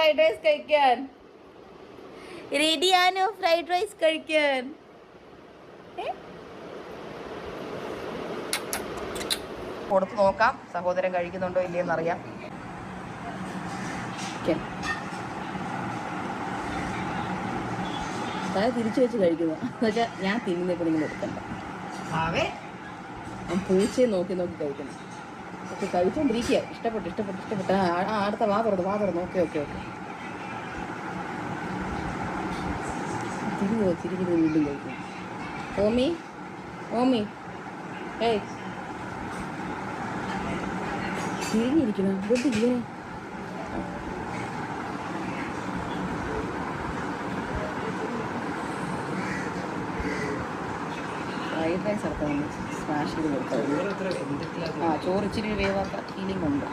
Fried rice കഴിക്കാൻ? റെഡിയാണോ fried rice കഴിക്കാൻ? കൊടുത്തു നോക്കാം സഹോദരൻ കഴിക്കുന്നുണ്ടോ ഇല്ലയെന്ന് അറിയാം. തിരിച്ചു വെച്ച് കഴിക്കുക എന്നുവെച്ചാൽ ഞാൻ തിന്നുന്നപ്പോൾ നിങ്ങൾ എടുക്കണ്ട. പൂച്ചയെ നോക്കി നോക്കി കഴിക്കണം. ഓക്കെ, കഴിച്ചോണ്ടിരിക്കുക. ഇഷ്ടപ്പെട്ടു. അടുത്ത വാ തുറന്നു. ഓക്കെ. തിരിഞ്ഞ് വീണ്ടും കഴിക്കും. ഓമി ഏയ് തിരിഞ്ഞിരിക്കണം. ഇങ്ങനെ ഫ്രൈഡ് റൈസ് ഇറക്കാൻ സ്മാഷ് ചെയ്ത് കൊടുക്കാം. ചോറ് ഇച്ചിരി വേവാത്ത ഫീലിംഗ് ഉണ്ട്.